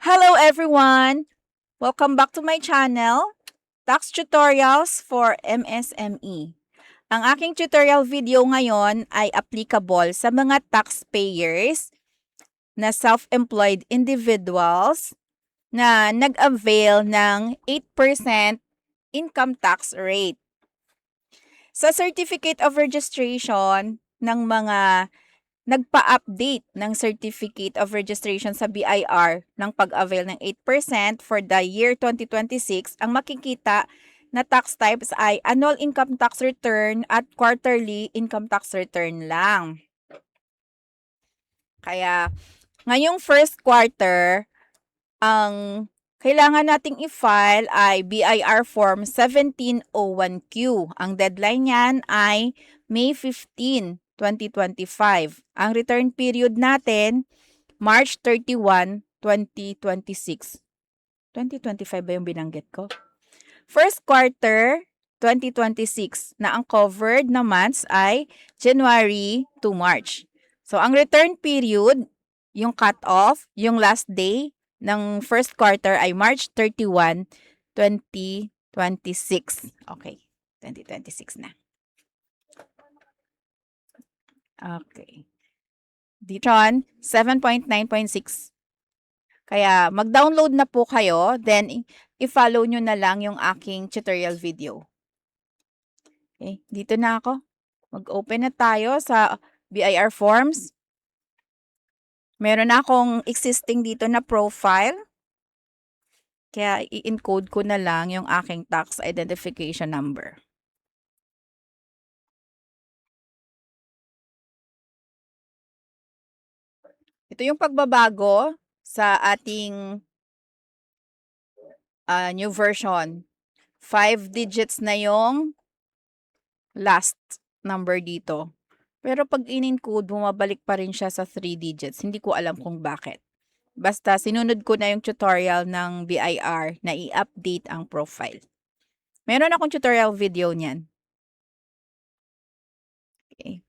Hello everyone! Welcome back to my channel, Tax Tutorials for MSME. Ang aking tutorial video ngayon ay applicable sa mga taxpayers na self-employed individuals na nag-avail ng 8% income tax rate. Sa Certificate of Registration ng mga nagpa-update ng Certificate of Registration sa BIR ng pag-avail ng 8% for the year 2026, ang makikita na tax types ay annual income tax return at quarterly income tax return lang. Kaya ngayong first quarter, ang kailangan nating i-file ay BIR Form 1701Q. Ang deadline niyan ay May 15, 2025. Ang return period natin, March 31, 2026. 2025 ba yung binanggit ko? First quarter, 2026 na ang covered na months ay January to March. So, ang return period, yung cut-off, yung last day ng first quarter ay March 31, 2026. Okay, 2026 na. Okay. Dito, 7.9.6. Kaya mag-download na po kayo, then i-follow nyo na lang yung aking tutorial video. Okay, dito na ako. Mag-open na tayo sa BIR Forms. Meron na akong existing dito na profile. Kaya i-encode ko na lang yung aking tax identification number. Ito yung pagbabago sa ating new version. 5 digits na yung last number dito. Pero pag in-encode, bumabalik pa rin siya sa 3 digits. Hindi ko alam kung bakit. Basta sinunod ko na yung tutorial ng BIR na i-update ang profile. Meron akong tutorial video niyan. Okay.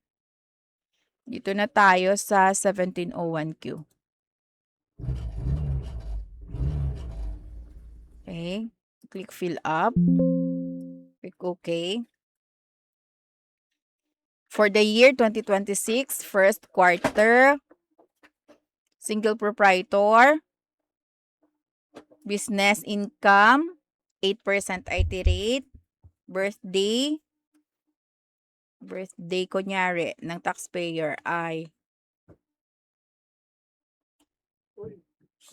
Dito na tayo sa 1701Q. Okay. Click fill up. Click OK. For the year 2026, first quarter, single proprietor, business income, 8% IT rate, birthday kunyari ng taxpayer ay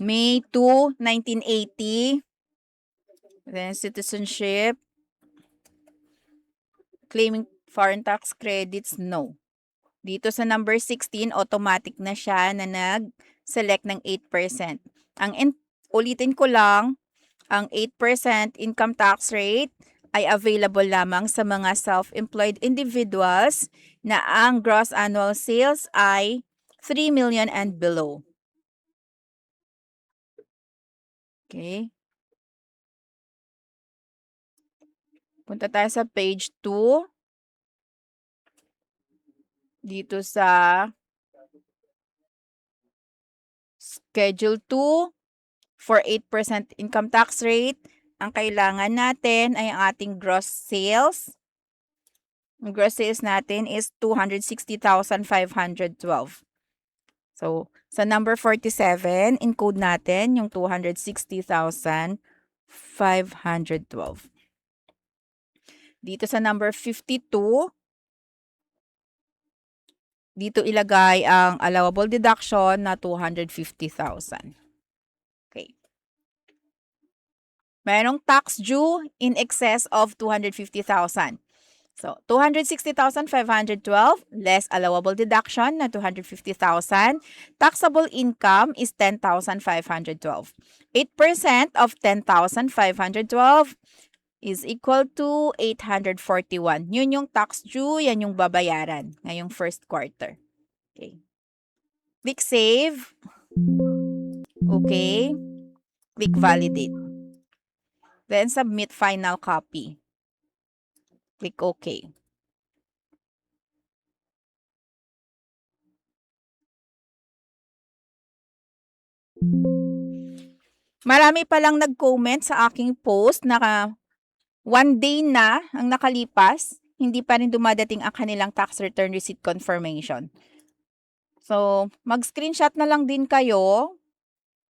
May 2, 1980. Then citizenship, claiming foreign tax credits, no. Dito sa number 16, automatic na siya na nag-select ng 8%. Ulitin ko lang, ang 8% income tax rate ay available lamang sa mga self-employed individuals na ang gross annual sales ay 3 million and below. Okay. Punta tayo sa page 2. Dito sa Schedule 2, for 8% income tax rate, ang kailangan natin ay ang ating gross sales. Ang gross sales natin is 260,512. So, sa number 47, encode natin yung 260,512. Dito sa number 52, dito ilagay ang allowable deduction na 250,000. Okay. Mayroong tax due in excess of 250,000. So, 260,512 less allowable deduction na 250,000. Taxable income is 10,512. 8% of 10,512 is equal to 841. Yun yung tax due, yan yung babayaran ngayong first quarter. Okay. Click save. Okay. Click validate. Then submit final copy. Click OK. Marami palang nag-comment sa aking post na 1 day na ang nakalipas, hindi pa rin dumadating ang kanilang tax return receipt confirmation. So, mag-screenshot na lang din kayo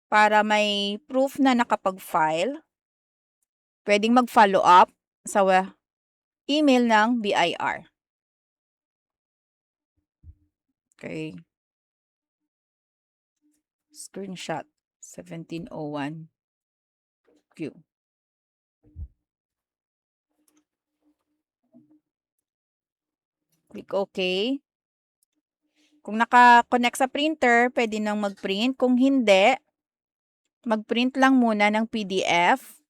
para may proof na nakapag-file. Pwedeng mag-follow up sa email ng BIR. Okay. Screenshot 1701Q. Click OK. Kung naka-connect sa printer, pwede nang mag-print. Kung hindi, mag-print lang muna ng PDF.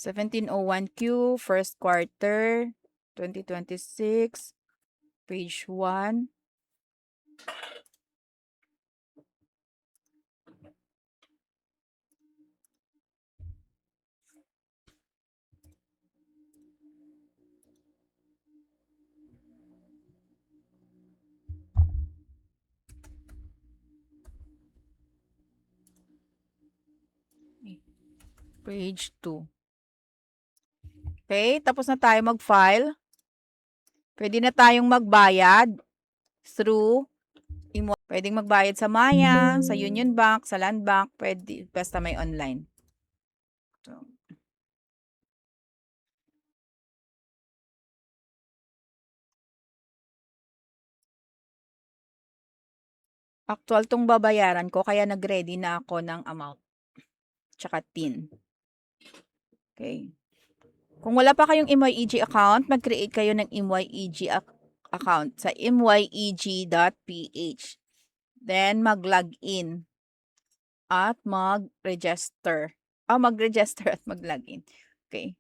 (1701Q) first quarter 2026, page 1. Page 2. Okay, tapos na tayo mag-file. Pwede na tayong magbayad through pwedeng magbayad sa Maya, sa Union Bank, sa Land Bank, pwede, basta may online. So, actual tong babayaran ko, kaya nag-ready na ako ng amount. Tsaka TIN. Okay. Kung wala pa kayong MYEG account, mag-create kayo ng MYEG account sa myeg.ph. Then, mag-login at mag-register. Mag-register at mag-login. Okay.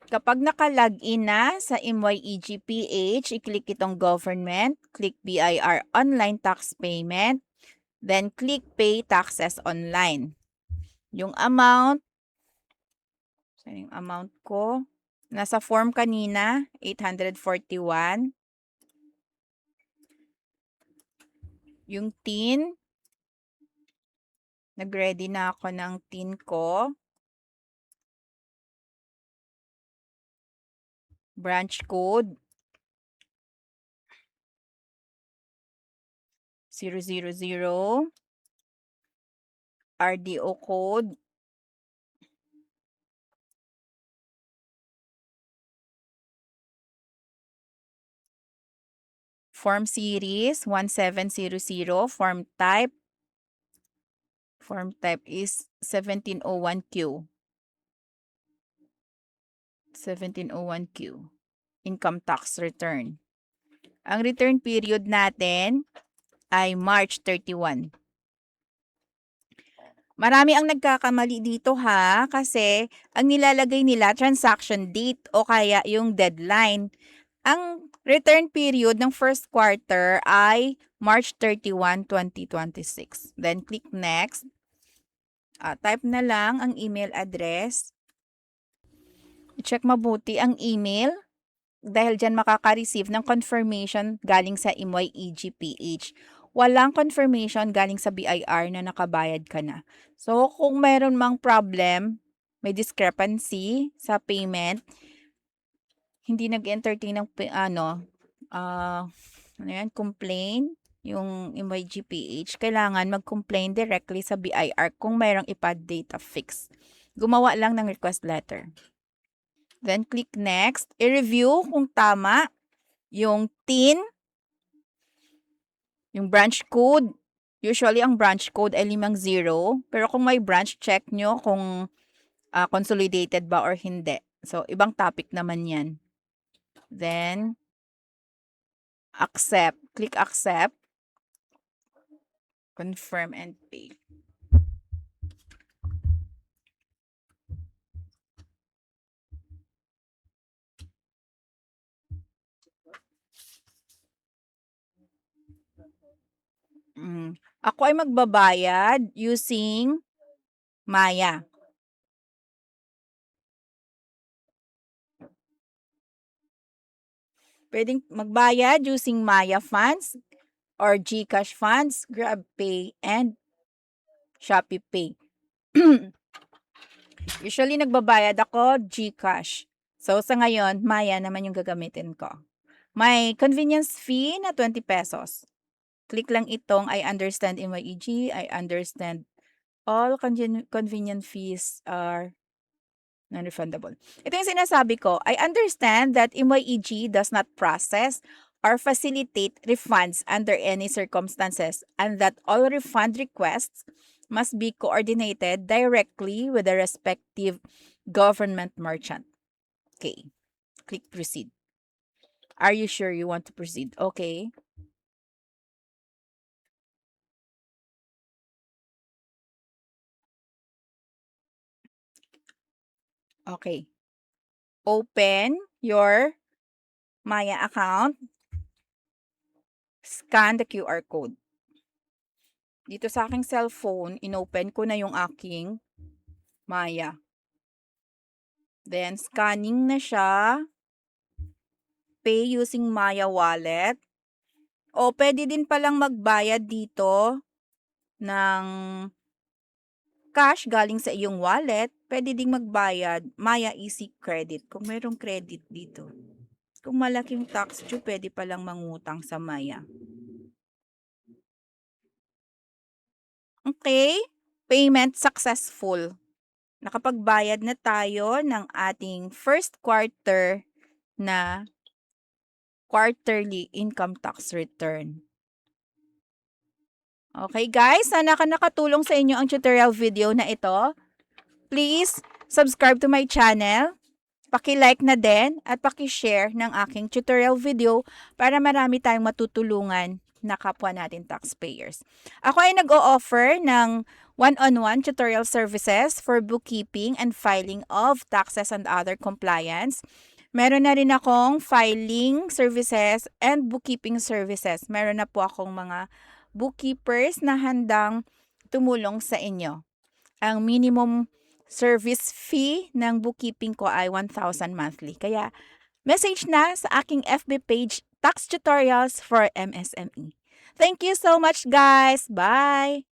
Kapag naka-login na sa MYEG PH, i-click itong government, click BIR online tax payment, then click pay taxes online. Yung amount, yung amount ko, nasa form kanina, 841. Yung TIN, nag-ready na ako ng TIN ko. Branch code 000, RDO code form series 1700, form type is 1701Q. 1701Q. Income tax return. Ang return period natin ay March 31. Marami ang nagkakamali dito ha, kasi ang nilalagay nila transaction date o kaya yung deadline. Ang return period ng first quarter ay March 31, 2026. Then click next. Type na lang ang email address. I-check mabuti ang email dahil dyan makaka-receive ng confirmation galing sa MYEG PH. Walang confirmation galing sa BIR na nakabayad ka na. So, kung meron mang problem, may discrepancy sa payment, hindi nag-entertain ng complain yung MYEG PH, kailangan mag-complain directly sa BIR kung mayroong ipad data fix. Gumawa lang ng request letter. Then, click next. I-review kung tama yung TIN, yung branch code. Usually, ang branch code ay 50. Pero kung may branch, check nyo kung consolidated ba or hindi. So, ibang topic naman yan. Then, accept. Click accept. Confirm and pay. Ako ay magbabayad using Maya. Pwedeng magbayad using Maya funds or GCash funds, GrabPay, and Shopee Pay. Usually, nagbabayad ako GCash. So, sa ngayon, Maya naman yung gagamitin ko. May convenience fee na 20 pesos. Click lang itong I understand MYEG. I understand all convenient fees are non-refundable. Ito yung sinasabi ko. I understand that MYEG does not process or facilitate refunds under any circumstances and that all refund requests must be coordinated directly with the respective government merchant. Okay. Click proceed. Are you sure you want to proceed? Okay. Okay. Open your Maya account. Scan the QR code. Dito sa aking cellphone, inopen ko na yung aking Maya. Then, scanning na siya. Pay using Maya wallet. O, pwede din palang magbayad dito ng cash galing sa iyong wallet. Pwede ding magbayad Maya Easy Credit kung mayroong credit dito. Kung malaking tax due, pwede palang mangutang sa Maya. Okay, payment successful. Nakapagbayad na tayo ng ating first quarter na quarterly income tax return. Okay guys, sana nakatulong sa inyo ang tutorial video na ito. Please subscribe to my channel. Paki-like na din at paki-share ng aking tutorial video para marami tayong matutulungan na kapwa natin taxpayers. Ako ay nag-o-offer ng one-on-one tutorial services for bookkeeping and filing of taxes and other compliance. Meron na rin akong filing services and bookkeeping services. Meron na po akong mga bookkeepers na handang tumulong sa inyo. Ang minimum service fee ng bookkeeping ko ay 1,000 monthly. Kaya, message na sa aking FB page, Tax Tutorials for MSME. Thank you so much, guys. Bye!